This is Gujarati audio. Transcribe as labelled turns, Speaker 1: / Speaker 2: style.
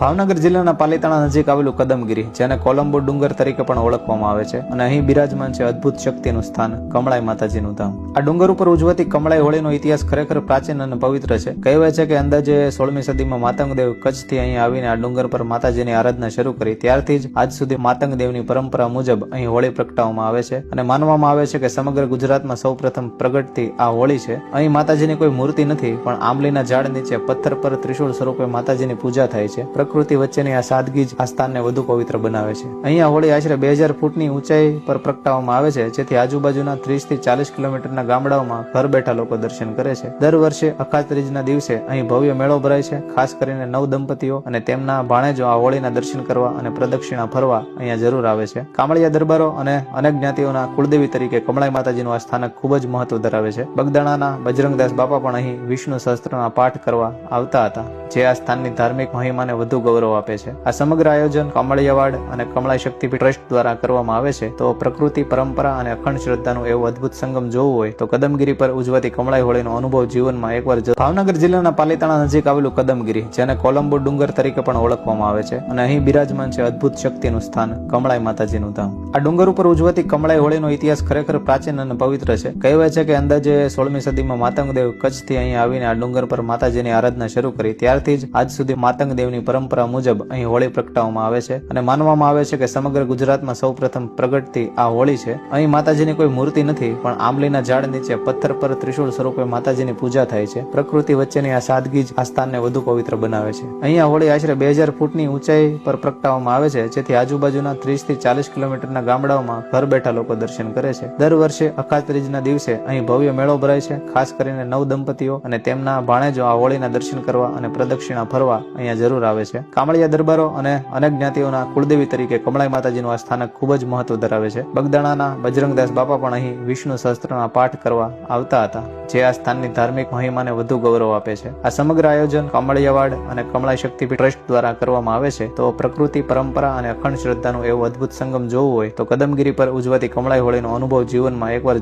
Speaker 1: ભાવનગર જિલ્લાના પાલીતાણા નજીક આવેલું કદમગીરી, જેને કોલંબો ડુંગર તરીકે પણ ઓળખવામાં આવે છે, અને અહીં બિરાજમાન છે અદ્ભુત શક્તિનું સ્થાન કમળાઈ માતાજીનું ધામ. આ ડુંગર ઉપર ઉજવાતી કમળાઈ હોળીનો ઇતિહાસ ખરેખર પ્રાચીન અને પવિત્ર છે. કહેવાય છે કે અંદાજે 16મી સદીમાં માતંગદેવ કચ્છથી અહીં આવીને આ ડુંગર પર માતાજીની આરાધના શરૂ કરી. ત્યારથી જ આજ સુધી માતંગદેવની પરંપરા મુજબ અહીં હોળી પ્રગટાવવામાં આવે છે, અને માનવામાં આવે છે કે સમગ્ર ગુજરાતમાં સૌપ્રથમ પ્રગટતી આ હોળી છે. અહીં માતાજીની કોઈ મૂર્તિ નથી, પણ આંબલીના ઝાડ નીચે પથ્થર પર ત્રિશૂળ સ્વરૂપે માતાજીની પૂજા થાય છે. પ્રકૃતિ વચ્ચેની આ સાદગી જ આ સ્થાનને વધુ પવિત્ર બનાવે છે. અહીંયા હોળી આશરે 2000 ફૂટની ઊંચાઈ પર પ્રગટાવવામાં આવે છે, જેથી આજુબાજુના 30 થી 40 કિલોમીટરના ગામડાઓમાં ઘર બેઠા લોકો દર્શન કરે છે. દર વર્ષે અખાત ત્રીજના દિવસે અહીં ભવ્ય મેળો ભરાય છે. ખાસ કરીને નવ દંપતીઓ અને તેમના ભાણેજો આ હોળીના દર્શન કરવા અને પ્રદક્ષિણા ફરવા અહીંયા જરૂર આવે છે. કામળિયા દરબારો અને અનેક જ્ઞાતિઓના કુળદેવી તરીકે કમળાઈ માતાજીનું આ સ્થાનક ખૂબ જ મહત્વ ધરાવે છે. બગદાણાના બજરંગદાસ બાપા પણ અહીં વિષ્ણુ સહસ્ત્રના પાઠ કરવા આવતા હતા, જે આ સ્થાનની ધાર્મિક મહિમાને વધુ ગૌરવ આપે છે. આ સમગ્ર આયોજન કમળિયાવાડ અને કમળાઈ શક્તિપીઠ ટ્રસ્ટ દ્વારા કરવામાં આવે છે. તો પ્રકૃતિ, પરંપરા અને અખંડ શ્રદ્ધાનું એવું અદ્ભુત સંગમ જોવું હોય તો કદમગીરી પર ઉજવાતી કમળાઈ હોળીનો અનુભવ જીવનમાં એકવાર ભાવનગર જિલ્લાના પાલીતાણા નજીક આવેલું કદમગીરી, જેને કોલંબો ડુંગર તરીકે પણ ઓળખવામાં આવે છે, અને અહીં બિરાજમાન છે અદ્ભુત શક્તિનું સ્થાન કમળાઈ માતાજીનું ધામ. આ ડુંગર ઉપર ઉજવાતી કમળાઈ હોળીનો ઇતિહાસ ખરેખર પ્રાચીન અને પવિત્ર છે. કહેવાય છે કે અંદાજે 16મી સદીમાં માતંગદેવ કચ્છથી અહીં આવીને આ ડુંગર પર માતાજીની આરાધના શરૂ કરી. ત્યારથી જ આજ સુધી માતંગદેવની પરંપરા મુજબ અહીં હોળી પ્રગટાવવામાં આવે છે, અને માનવામાં આવે છે કે સમગ્ર ગુજરાતમાં સૌપ્રથમ પ્રગટતી આ હોળી છે. અહીં માતાજીની કોઈ મૂર્તિ નથી, પણ આંબલીના ઝાડ નીચે પથ્થર પર ત્રિશૂળ સ્વરૂપે માતાજીની પૂજા થાય છે. પ્રકૃતિ વચ્ચેની આ સાદગી જ આ સ્થાનને વધુ પવિત્ર બનાવે છે. અહીંયા હોળી આશરે 2000 ફૂટની ઊંચાઈ પર પ્રગટાવવામાં આવે છે, જેથી આજુબાજુના 30 થી 40 કિલોમીટરના ગામડાઓમાં ઘર બેઠા લોકો દર્શન કરે છે. દર વર્ષે અખાત ત્રીજના દિવસે અહીં ભવ્ય મેળો ભરાય છે. ખાસ કરીને નવ દંપતીઓ અને તેમના ભાણેજો આ હોળીના દર્શન કરવા અને પ્રદક્ષિણા ફરવા અહીંયા જરૂર આવે છે. કામળિયા દરબારો અને અનેક જ્ઞાતિઓના કુળદેવી તરીકે કમળાઈ માતાજીનું આ સ્થાનક ખૂબ જ મહત્વ ધરાવે છે. બગદાણાના બજરંગદાસ બાપા પણ અહીં વિષ્ણુ સહસ્ત્રના પાઠ કરવા આવતા હતા, જે આ સ્થાનની ધાર્મિક મહિમાને વધુ ગૌરવ આપે છે. આ સમગ્ર આયોજન કમળિયાવાડ અને કમળાઈ શક્તિપીઠ ટ્રસ્ટ દ્વારા કરવામાં આવે છે. તો પ્રકૃતિ, પરંપરા અને અખંડ શ્રદ્ધાનું એવું અદ્ભુત સંગમ જોવું હોય તો કદમગીરી પર ઉજવાતી કમળાઈ હોળીનો અનુભવ જીવનમાં એકવાર